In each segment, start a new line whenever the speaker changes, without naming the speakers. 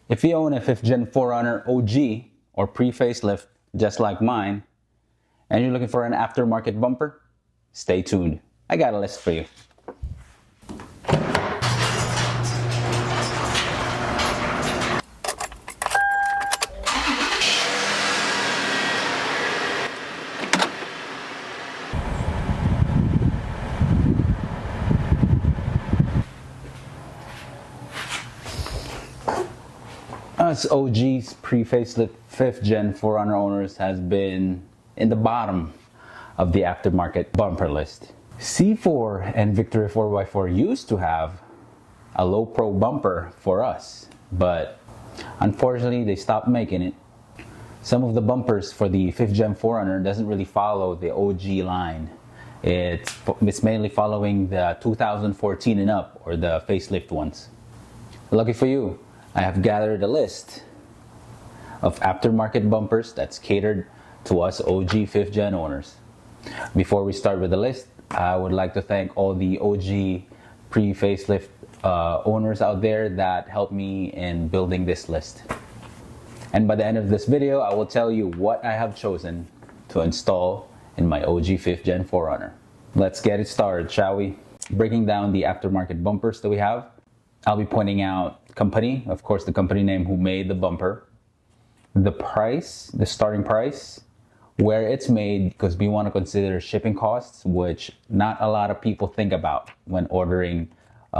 If you own a 5th Gen 4runner OG or pre-facelift just like mine, and you're looking for an aftermarket bumper, stay tuned. I got a list for you. Us OG's pre-facelift 5th Gen 4runner owners has been in the bottom of the aftermarket bumper list. C4 and Victory 4x4 used to have a low pro bumper for us, but unfortunately they stopped making it. Some of the bumpers for the 5th Gen 4runner doesn't really follow the OG line. It's mainly following the 2014 and up, or the facelift ones. Lucky for you, I have gathered a list of aftermarket bumpers that's catered to us OG 5th Gen owners. Before we start with the list, I would like to thank all the OG pre-facelift owners out there that helped me in building this list. And by the end of this video, I will tell you what I have chosen to install in my OG 5th Gen 4runner. Let's get it started, shall we? Breaking down the aftermarket bumpers that we have, I'll be pointing out company, of course the company name who made the bumper, the price, the starting price, where it's made, because we want to consider shipping costs, which not a lot of people think about when ordering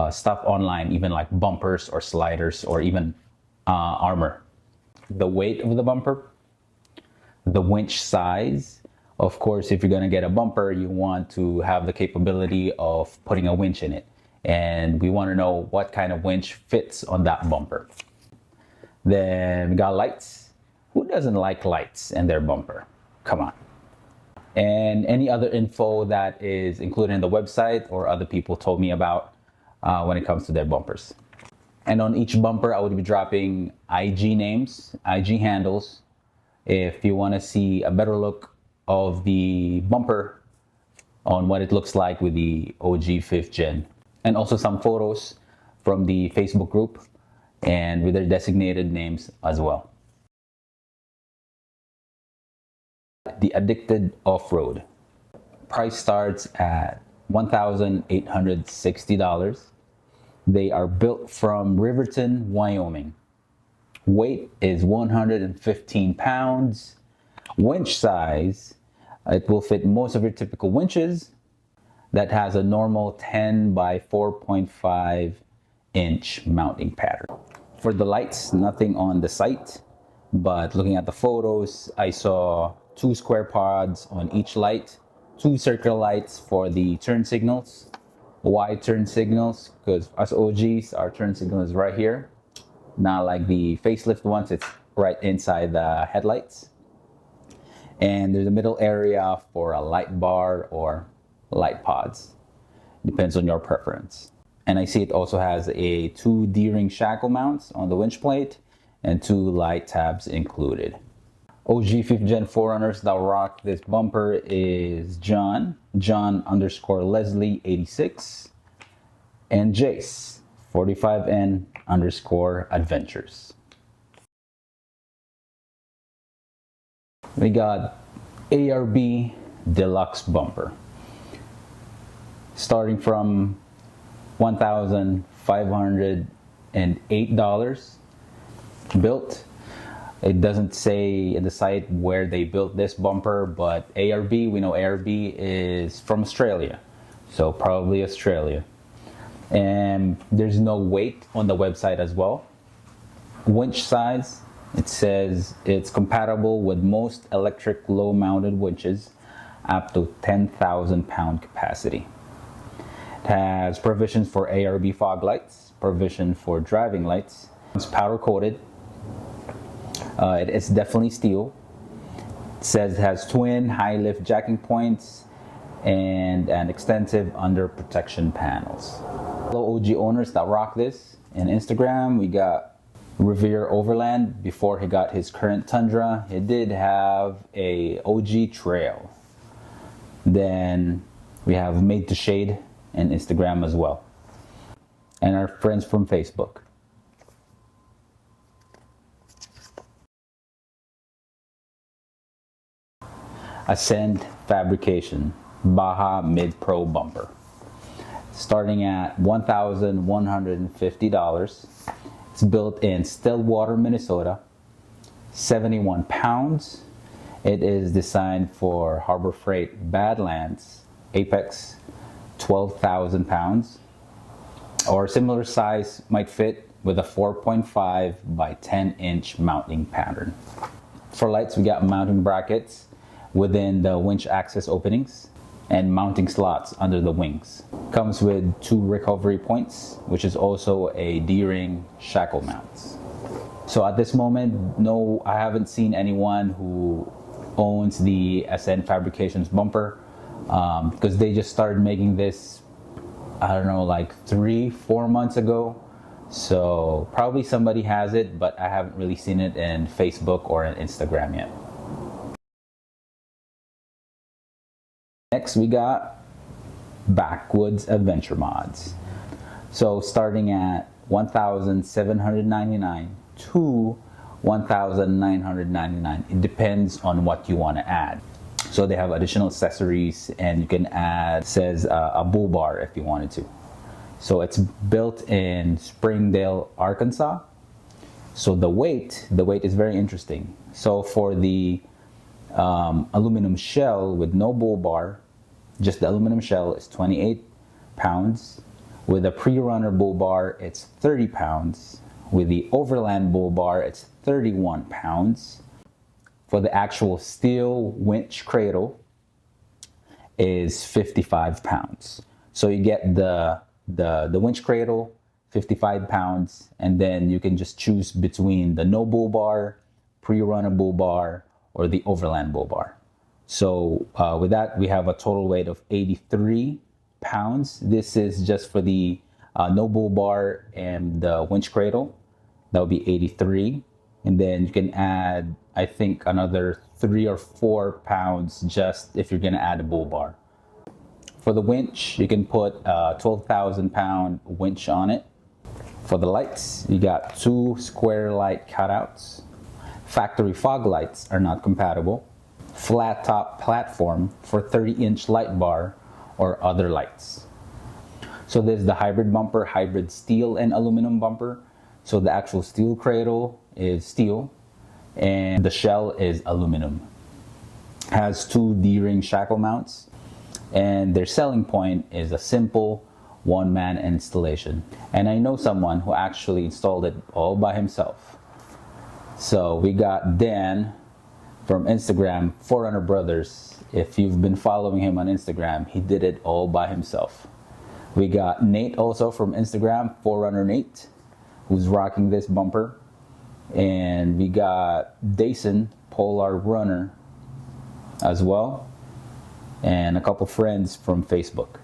stuff online, even like bumpers or sliders or even armor. The weight of the bumper, the winch size. Of course, if you're going to get a bumper, you want to have the capability of putting a winch in it. And we want to know what kind of winch fits on that bumper. Then we got lights. Who doesn't like lights in their bumper? Come on. And any other info that is included in the website or other people told me about when it comes to their bumpers. And on each bumper, I would be dropping IG names, IG handles. If you want to see a better look of the bumper on what it looks like with the OG 5th Gen. And also some photos from the Facebook group and with their designated names as well. The Addict OffRoad. Price starts at $1,860. They are built from Riverton, Wyoming. Weight is 115 pounds. Winch size, it will fit most of your typical winches. That has a normal 10 by 4.5 inch mounting pattern. For the lights, nothing on the site, but looking at the photos, I saw 2 square pods on each light, 2 circle lights for the turn signals, wide turn signals, because us OGs, our turn signal is right here. Not like the facelift ones, it's right inside the headlights. And there's a middle area for a light bar or light pods. Depends on your preference. And I see it also has a 2 D-ring shackle mounts on the winch plate and 2 light tabs included. OG 5th Gen 4runners that rock this bumper is John_Leslie86 and Jace 45N_adventures. We got ARB Deluxe bumper. Starting from $1,508 built. It doesn't say in the site where they built this bumper, but ARB, we know ARB is from Australia, so probably Australia. And there's no weight on the website as well. Winch size, it says it's compatible with most electric low mounted winches up to 10,000 pound capacity. It has provisions for ARB fog lights, provision for driving lights. It's powder coated. It is definitely steel. It says it has twin high lift jacking points and an extensive under protection panels. Hello OG owners that rock this. In Instagram, we got Revere Overland. Before he got his current Tundra, he did have a OG Trail. Then we have Made to Shade and Instagram as well. And our friends from Facebook. Ascend Fabrication Baja Mid Pro Bumper, starting at $1,150. It's built in Stillwater, Minnesota, 71 pounds. It is designed for Harbor Freight Badlands, Apex, 12,000 pounds, or similar size might fit with a 4.5 by 10-inch mounting pattern. For lights, we got mounting brackets within the winch access openings and mounting slots under the wings. Comes with 2 recovery points, which is also a D-ring shackle mounts. So at this moment, no, I haven't seen anyone who owns the Ascend Fabrications bumper, because they just started making this, I don't know, like 3-4 months ago. So probably somebody has it, but I haven't really seen it in Facebook or in Instagram yet. Next, we got Backwoods Adventure Mods. So starting at $1,799 to $1,999. It depends on what you want to add. So they have additional accessories, and you can add, says a bull bar if you wanted to. So it's built in Springdale, Arkansas. So the weight is very interesting. So for the aluminum shell with no bull bar, just the aluminum shell, is 28 pounds. With a pre-runner bull bar, it's 30 pounds. With the Overland bull bar, it's 31 pounds. For the actual steel winch cradle is 55 pounds. So you get the winch cradle, 55 pounds, and then you can just choose between the no bull bar, pre-runner bull bar, or the Overland bull bar. So with that, we have a total weight of 83 pounds. This is just for the no bull bar and the winch cradle. That would be 83. And then you can add, I think, another 3 or 4 pounds just if you're gonna add a bull bar. For the winch, you can put a 12,000 pound winch on it. For the lights, you got 2 square light cutouts. Factory fog lights are not compatible. Flat top platform for 30-inch light bar or other lights. So there's the hybrid bumper, hybrid steel and aluminum bumper. So the actual steel cradle is steel and the shell is aluminum. Has 2 D-ring shackle mounts, and their selling point is a simple one-man installation. And I know someone who actually installed it all by himself. So we got Dan from Instagram, 4runner Brothers. If you've been following him on Instagram, he did it all by himself. We got Nate also from Instagram, 4runner Nate, who's rocking this bumper. And we got Dason, Polar Runner as well, and a couple friends from Facebook.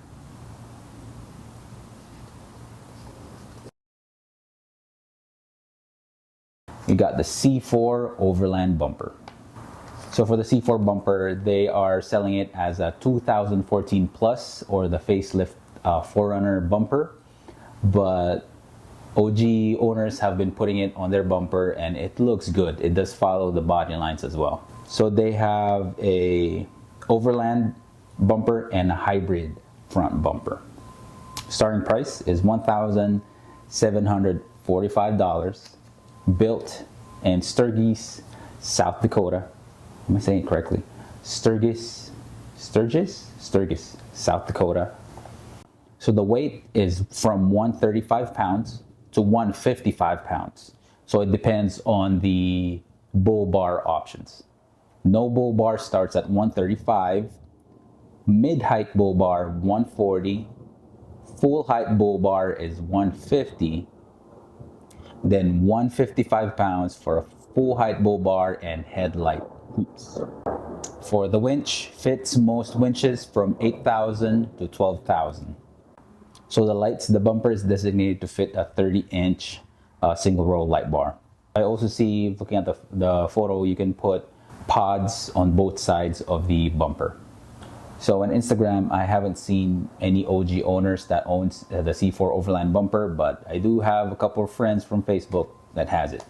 We got the C4 Overland Bumper. So for the C4 bumper, they are selling it as a 2014 Plus, or the facelift 4runner bumper, but OG owners have been putting it on their bumper and it looks good. It does follow the body lines as well. So they have a Overland bumper and a hybrid front bumper. Starting price is $1,745. Built in Sturgis, South Dakota. Am I saying it correctly? Sturgis, South Dakota. So the weight is from 135 pounds to 155 pounds. So it depends on the bull bar options. No bull bar starts at 135, mid-height bull bar 140, full height bull bar is 150, then 155 pounds for a full height bull bar and headlight hoops. For the winch, fits most winches from 8,000 to 12,000. So the lights, the bumper is designated to fit a 30-inch single row light bar. I also see, looking at the photo, you can put pods on both sides of the bumper. So on Instagram, I haven't seen any OG owners that owns the C4 Overland bumper, but I do have a couple of friends from Facebook that has it.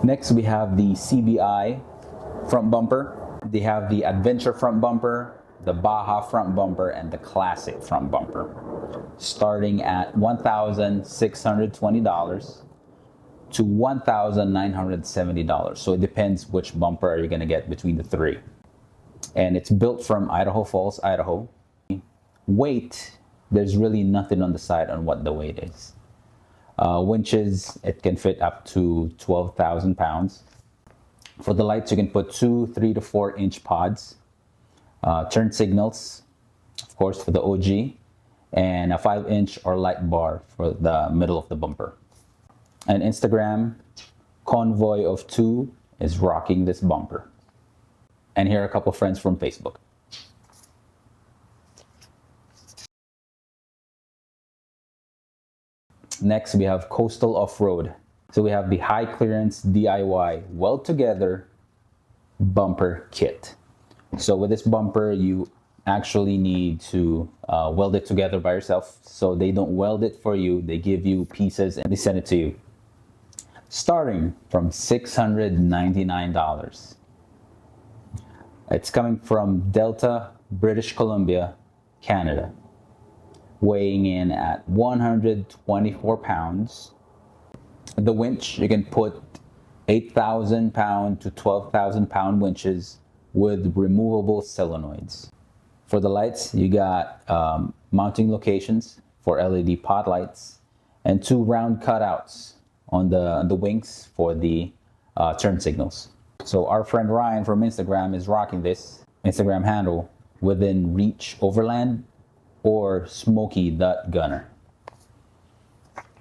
Next, we have the CBI Front Bumper. They have the Adventure Front Bumper, the Baja Front Bumper, and the Classic Front Bumper, starting at $1,620 to $1,970. So it depends which bumper you're gonna get between the three. And it's built from Idaho Falls, Idaho. Weight, there's really nothing on the side on what the weight is. Winches, it can fit up to 12,000 pounds. For the lights, you can put 2, 3 to 4 inch pods. Turn signals, of course, for the OG, and a 5-inch or light bar for the middle of the bumper. And Instagram, Convoy of 2 is rocking this bumper. And here are a couple friends from Facebook. Next, we have Coastal Off-Road. So we have the high clearance DIY weld together bumper kit. So with this bumper, you actually need to weld it together by yourself. So they don't weld it for you. They give you pieces and they send it to you. Starting from $699. It's coming from Delta, British Columbia, Canada. Weighing in at 124 pounds. The winch, you can put 8,000 pound to 12,000 pound winches with removable solenoids. For the lights, you got mounting locations for LED pod lights and 2 round cutouts on the wings for the turn signals. So our friend Ryan from Instagram is rocking this Instagram handle, Within Reach Overland or Smoky.Gunner.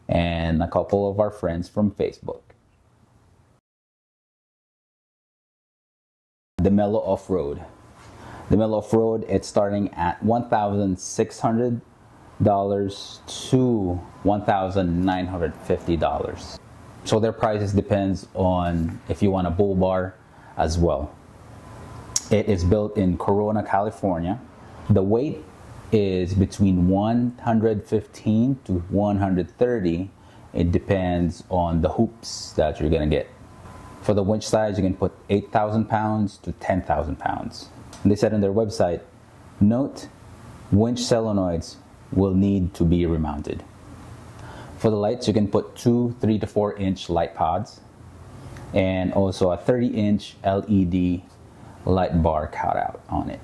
And a couple of our friends from Facebook. The Mellow Off-Road. The Mellow Off-Road, it's starting at $1,600 to $1,950. So their prices depends on if you want a bull bar as well. It is built in Corona, California. The weight is between 115 to 130. It depends on the hoops that you're gonna get. For the winch size, you can put 8,000 pounds to 10,000 pounds. And they said on their website, note, winch solenoids will need to be remounted. For the lights, you can put 2, 3 to 4 inch light pods and also a 30-inch LED light bar cutout on it.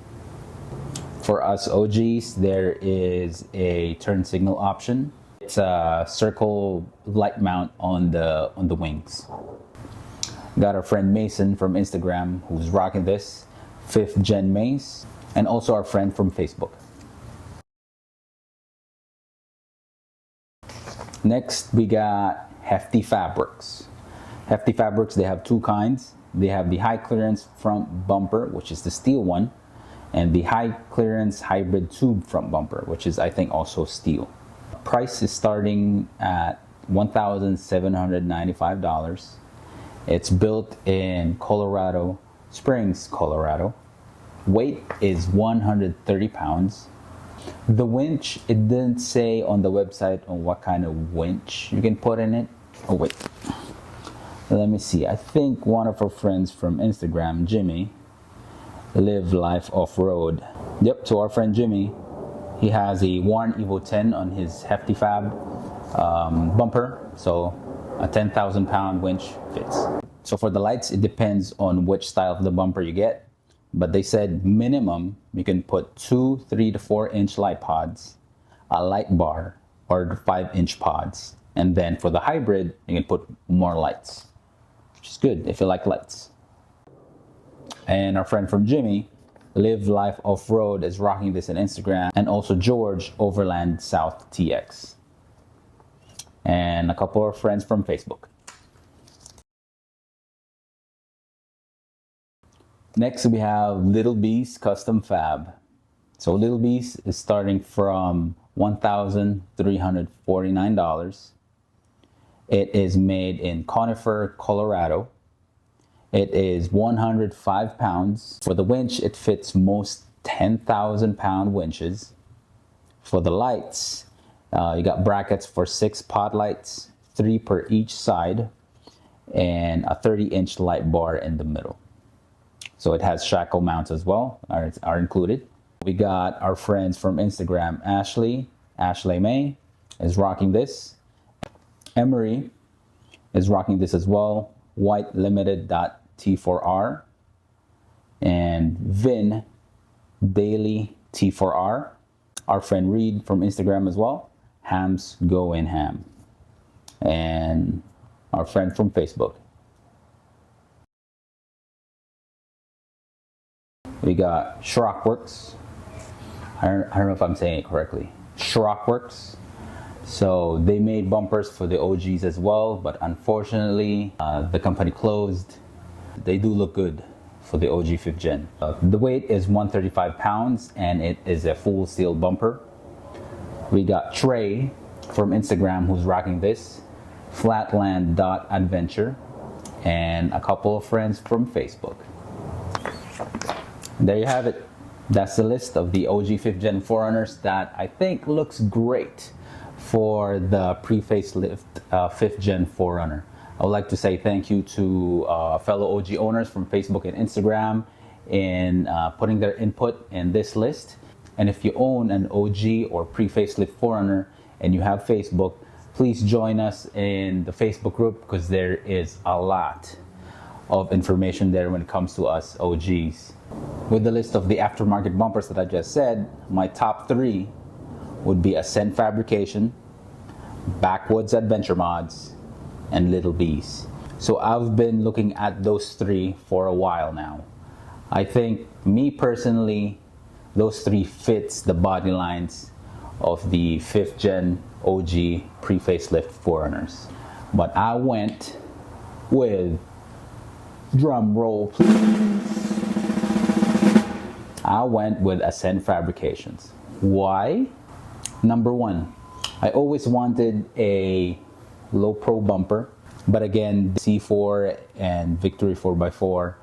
For us OGs, there is a turn signal option. It's a circle light mount on the wings. Got our friend Mason from Instagram who's rocking this 5th gen Mace, and also our friend from Facebook. Next, we got Hefty Fabrics. Hefty Fabrics, they have 2 kinds. They have the high clearance front bumper, which is the steel one, and the high clearance hybrid tube front bumper, which is I think also steel. Price is starting at $1,795. It's built in Colorado Springs, Colorado. Weight is 130 pounds. The winch, it didn't say on the website on what kind of winch you can put in it. Oh wait, let me see. I think one of our friends from Instagram, Jimmy, Live Life Off-Road. Yep, so our friend Jimmy, he has a Warn Evo 10 on his Hefty Fab bumper, so a 10,000 pound winch fits. So for the lights, it depends on which style of the bumper you get, but they said minimum you can put 2, 3 to 4 inch light pods, a light bar, or 5-inch pods. And then for the hybrid, you can put more lights, which is good if you like lights. And our friend from Jimmy, Live Life Off-Road, is rocking this on Instagram, and also George, Overland South TX. And a couple of friends from Facebook. Next, we have Little B's Custom Fab. So Little B's is starting from $1,349. It is made in Conifer, Colorado. It is 105 pounds. For the winch, it fits most 10,000 pound winches. For the lights, you got brackets for 6 pod lights, 3 per each side. and a 30-inch light bar in the middle. So it has shackle mounts as well, are included. We got our friends from Instagram, Ashley May is rocking this. Emery is rocking this as well. White Limited T4R. And Vin Daily T4R. Our friend Reed from Instagram as well. Hams Go in Ham. And our friend from Facebook. We got Shockworks. I don't know if I'm saying it correctly. Shockworks. So they made bumpers for the OGs as well, but unfortunately the company closed. They do look good for the OG 5th gen. The weight is 135 pounds and it is a full steel bumper. We got Trey from Instagram who's rocking this. Flatland.adventure, and a couple of friends from Facebook. There you have it. That's the list of the OG 5th gen 4runners that I think looks great for the pre-facelift 5th gen 4runner. I would like to say thank you to fellow OG owners from Facebook and Instagram in putting their input in this list. And if you own an OG or pre-facelift 4runner and you have Facebook, please join us in the Facebook group because there is a lot of information there when it comes to us OGs. With the list of the aftermarket bumpers that I just said, my top 3 would be Ascent Fabrication, Backwoods Adventure Mods, and Little Bees. So I've been looking at those 3 for a while now. I think, me personally, those 3 fits the body lines of the 5th gen OG pre-facelift 4runners. But I went with, drum roll please, I went with Ascent Fabrications. Why? Number 1, I always wanted a low pro bumper, but again, C4 and Victory 4x4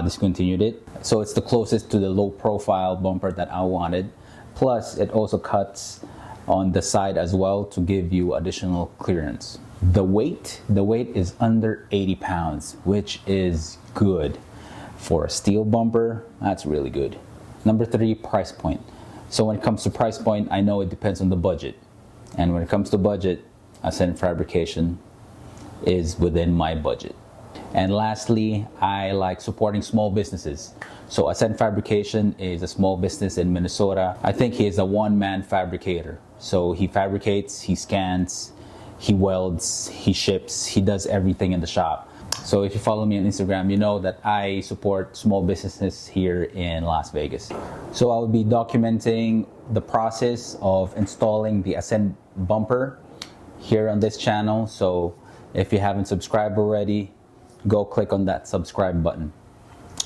discontinued it. So it's the closest to the low profile bumper that I wanted. Plus, it also cuts on the side as well to give you additional clearance. The weight is under 80 pounds, which is good. For a steel bumper, that's really good. Number 3, price point. So when it comes to price point, I know it depends on the budget. And when it comes to budget, Ascent Fabrication is within my budget. And lastly, I like supporting small businesses. So Ascent Fabrication is a small business in Minnesota. I think he is a one-man fabricator. So he fabricates, he scans, he welds, he ships, he does everything in the shop. So if you follow me on Instagram, you know that I support small businesses here in Las Vegas. So I'll be documenting the process of installing the Ascent bumper here on this channel. So if you haven't subscribed already, go click on that subscribe button.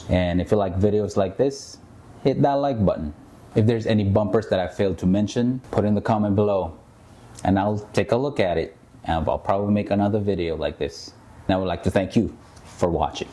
And if you like videos like this, hit that like button. If there's any bumpers that I failed to mention, put in the comment below and I'll take a look at it and I'll probably make another video like this. And I would like to thank you for watching.